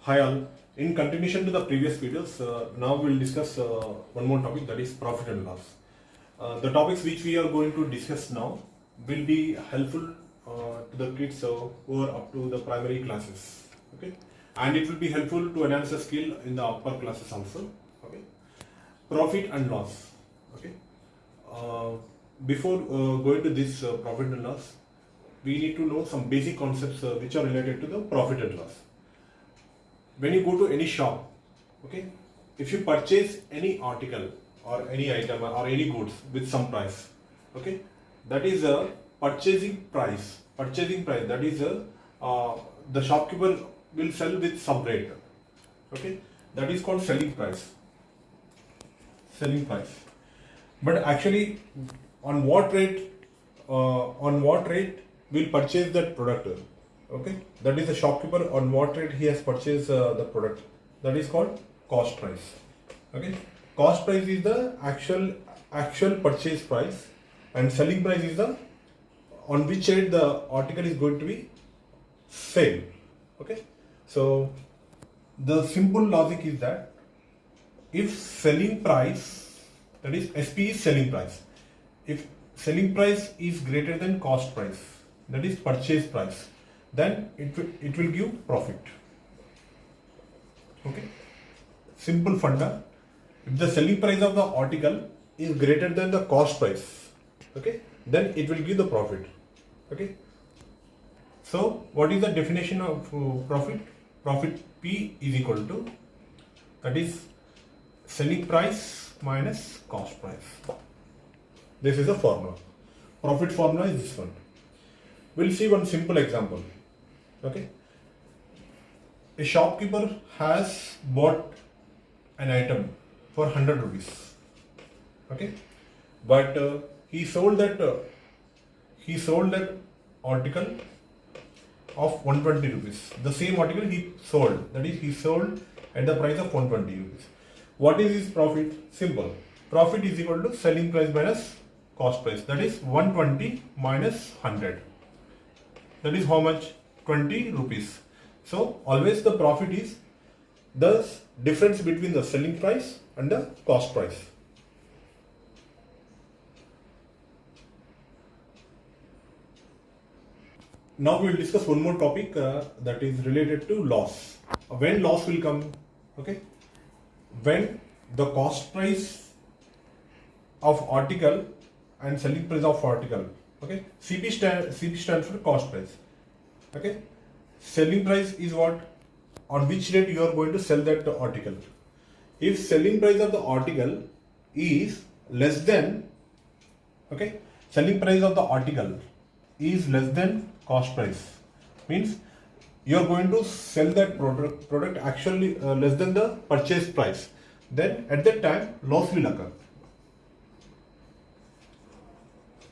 Hi all. In continuation to the previous videos, now we'll discuss one more topic, that is profit and loss. The topics which we are going to discuss now will be helpful to the kids who are up to the primary classes. Okay, and it will be helpful to enhance the skill in the upper classes also. Okay, profit and loss. Okay, before going to this profit and loss, we need to know some basic concepts which are related to the profit and loss. When you go to any shop, okay, if you purchase any article or any item or any goods with some price, okay, that is a purchasing price. Purchasing price, that is the shopkeeper will sell with some rate. Okay, that is called selling price. Selling price. But actually, on what rate will purchase that product? Okay, that is the shopkeeper on what rate he has purchased the product. That is called cost price. Okay, cost price is the actual purchase price, and selling price is the on which rate the article is going to be sold. Okay, so the simple logic is that if selling price, that is SP is selling price, if selling price is greater than cost price, that is purchase price, then it will give profit. Okay, simple funda. If the selling price of the article is greater than the cost price, okay, then it will give the profit. Okay, so what is the definition of profit? Profit P is equal to, that is selling price minus cost price. This is a formula. Profit formula is this one. We'll see one simple example. Okay, a shopkeeper has bought an item for 100 rupees. Okay, but he sold that article of 120 rupees. The same article he sold, that is he sold at the price of 120 rupees. What is his profit? Simple. Profit is equal to selling price minus cost price. That is 120 minus 100. That is how much? 20 rupees. So always the profit is the difference between the selling price and the cost price. Now we will discuss one more topic that is related to loss. When loss will come? Okay, when the cost price of article and selling price of article. Okay, CP stands for cost price. Okay, selling price is what? On which rate you are going to sell that article. If selling price of the article is less than, okay, selling price of the article is less than cost price, means you are going to sell that product actually less than the purchase price, then at that time loss will occur.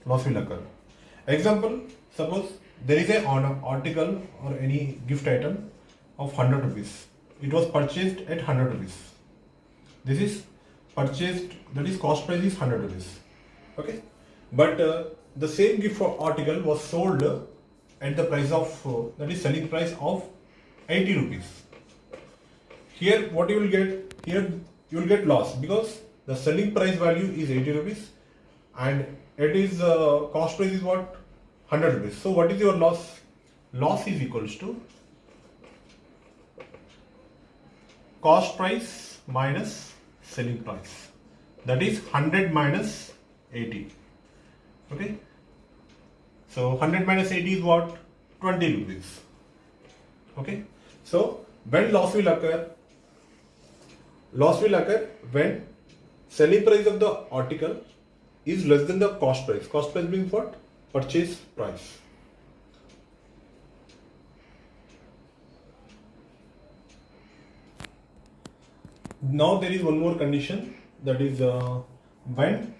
Loss will occur. Example, suppose there is an article or any gift item of 100 rupees. It was purchased at 100 rupees. This is purchased, that is cost price is 100 rupees. Okay, but the same gift article was sold at the price of, that is selling price of 80 rupees. Here what you will get? Here you will get loss because the selling price value is 80 rupees and it is cost price is what? 100 rupees. So what is your loss? Loss is equals to cost price minus selling price. That is 100 minus 80. Okay. So 100 minus 80 is what? 20 rupees. Okay. So when loss will occur? Loss will occur when selling price of the article is less than the cost price. Cost price means what? Purchase price. Now there is one more condition, that is when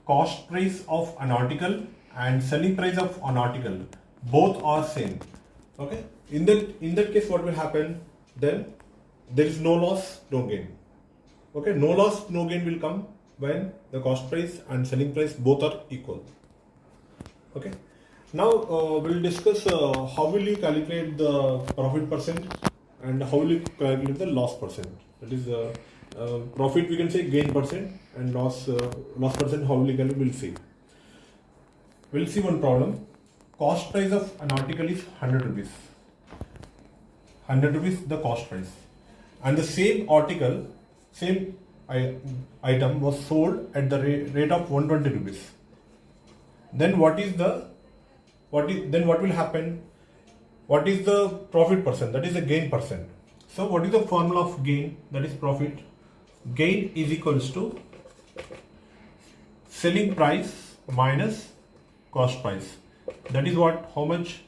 cost price of an article and selling price of an article both are same. Okay, in that case what will happen? Then there is no loss, no gain. Okay, no loss, no gain will come when the cost price and selling price both are equal. Okay, now we'll discuss how will you calculate the profit percent. and how will you calculate the loss percent? That is profit, we can say gain percent, and loss percent, how will you calculate? We'll see. We'll see one problem. Cost price of an article is 100 rupees. 100 rupees the cost price, and the same article, same item was sold at the rate of 120 rupees. Then what will happen? What is the profit percent? That is the gain percent. So what is the formula of gain? That is profit. Gain is equals to selling price minus cost price. That is what? How much?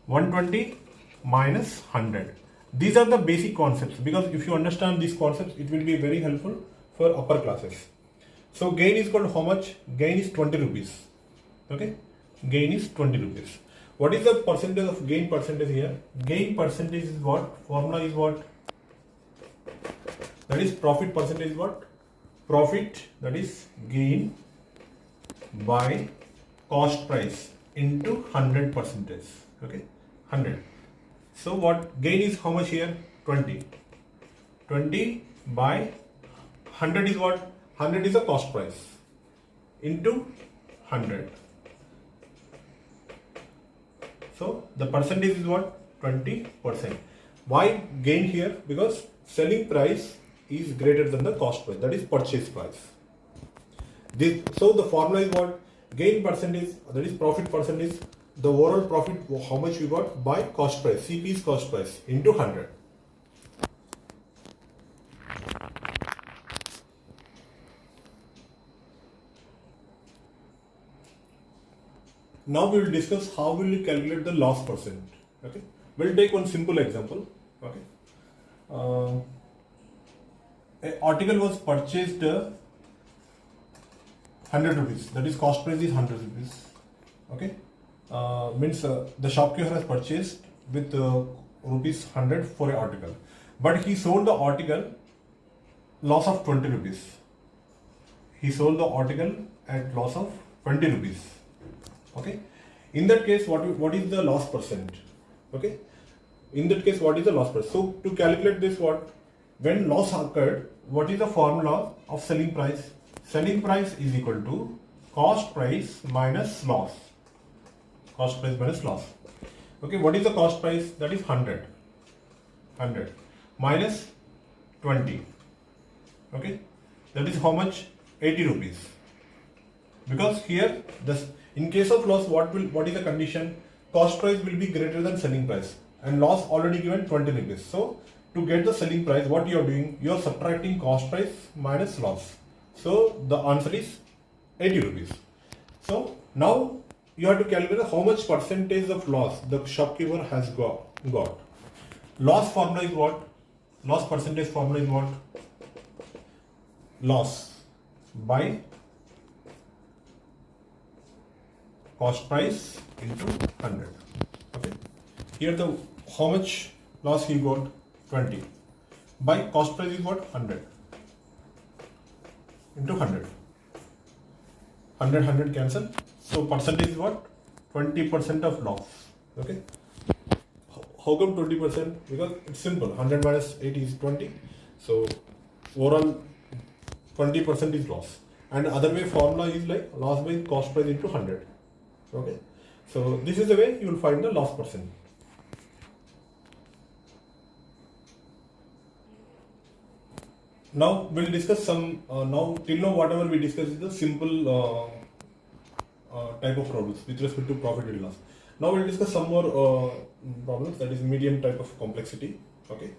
120 minus 100. These are the basic concepts, because if you understand these concepts, it will be very helpful for upper classes. So gain is called how much? Gain is 20 rupees. Okay, gain is 20 rupees. What is the percentage of gain percentage here? Gain percentage is what? Formula is what? That is profit percentage is what? Profit, that is gain by cost price into 100 percentage. Okay, 100. So what gain is how much here? 20. 20 by 100 is what? 100 is the cost price into 100. So the percentage is what? 20%. Why gain here? Because selling price is greater than the cost price, that is purchase price. So the formula is what? Gain percentage, that is profit percentage, the overall profit, how much we got by cost price, CP is cost price, into 100. Now we will discuss how will you calculate the loss percent. Okay, we'll take one simple example. Okay, an article was purchased 100 rupees. That is cost price is 100 rupees. Okay, means the shopkeeper has purchased with rupees 100 for an article, but he sold the article loss of 20 rupees. He sold the article at loss of 20 rupees. Okay, in that case, what is the loss percent? Okay, in that case, what is the loss percent? So to calculate this, when loss occurred, what is the formula of selling price? Selling price is equal to cost price minus loss. Cost price minus loss. Okay, what is the cost price? That is 100. 100 minus 20. Okay, that is how much? 80 rupees. Because here in case of loss, what is the condition? Cost price will be greater than selling price, and loss already given 20 rupees. So to get the selling price, what you are doing? You are subtracting cost price minus loss. So the answer is 80 rupees. So now you have to calculate how much percentage of loss the shopkeeper has got. Loss formula is what? Loss percentage formula is what? Loss by cost price into 100. Okay, here the how much loss he got? 20 by cost price is what? 100 into 100. 100 cancel. So percentage is what? 20% of loss. Okay, how come 20%? Because it's simple. 100 minus 80 is 20. So overall 20% is loss. And other way formula is like loss by cost price into 100. Okay, so this is the way you will find the loss percent. Now we'll discuss some. Till now whatever we discussed is the simple type of problems with respect to profit and loss. Now we'll discuss some more problems, that is medium type of complexity. Okay,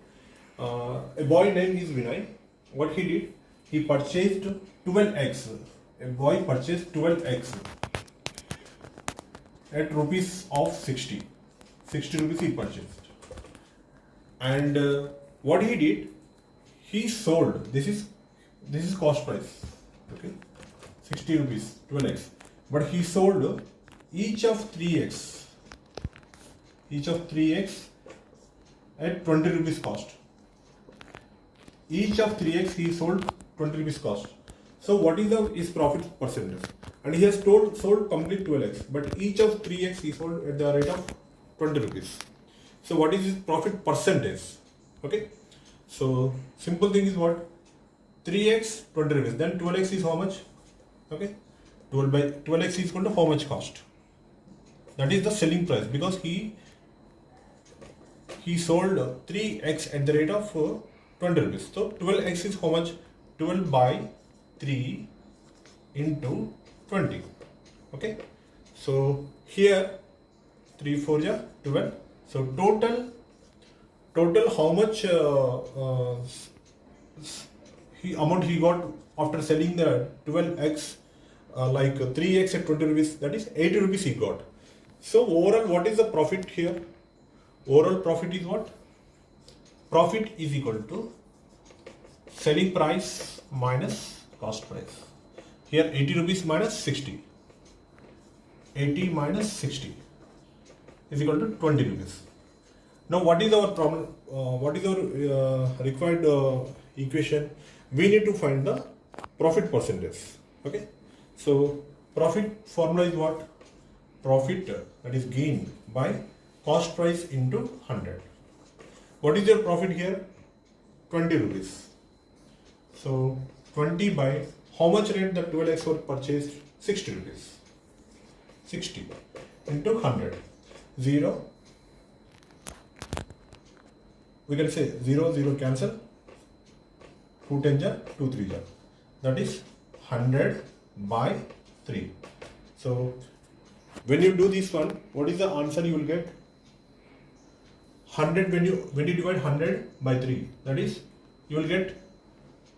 a boy named is Vinay. What he did? He purchased 12 eggs. A boy purchased 12 eggs at rupees of 60 rupees he purchased, and what he did, he sold, this is cost price. Okay, 60 rupees 12 eggs, but he sold each of 3 eggs at 20 rupees cost. Each of 3 eggs he sold 20 rupees cost. So what is his profit percentage? And he has sold complete 12 eggs, but each of 3 eggs he sold at the rate of 20 rupees. So what is his profit percentage? Okay, so simple thing is what? 3x 20 rupees, then 12x is how much? Okay, 12 by 12x is equal to how much cost? That is the selling price, because he sold 3x at the rate of 20 rupees. So 12x is how much? 12 by 3 into 20. Okay, so here 3 4 ja 12. So total how much amount he got after selling the 12x, like 3x at 20 rupees, that is 80 rupees he got. So overall, what is the profit here? Overall profit is what? Profit is equal to selling price minus cost price. Here 80 rupees minus 60. 80 minus 60 is equal to 20 rupees. Now what is our problem? What is our required equation? We need to find the profit percentage. Okay, so profit formula is what? Profit, that is gain by cost price into 100. What is your profit here? 20 rupees. So 20 by how much rate the 12x were purchased? 60 rupees. 60 into 100. 0. We can say 0 0 cancel. 2 10 ja 2 3 ja. That is 100 by 3. So when you do this one, what is the answer you will get? 100 when you divide 100 by 3, that is you will get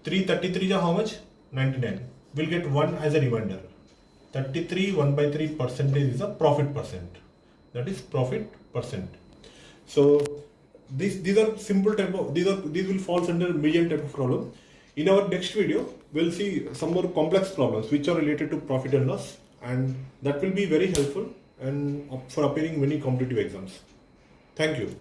333 ja how much? 99. We'll get 1 as a remainder. 33 1 by 3 percentage is a profit percent. That is profit percent. So these are simple type of, these will fall under medium type of problem. In our next video, we'll see some more complex problems which are related to profit and loss, and that will be very helpful and for appearing many competitive exams. Thank you.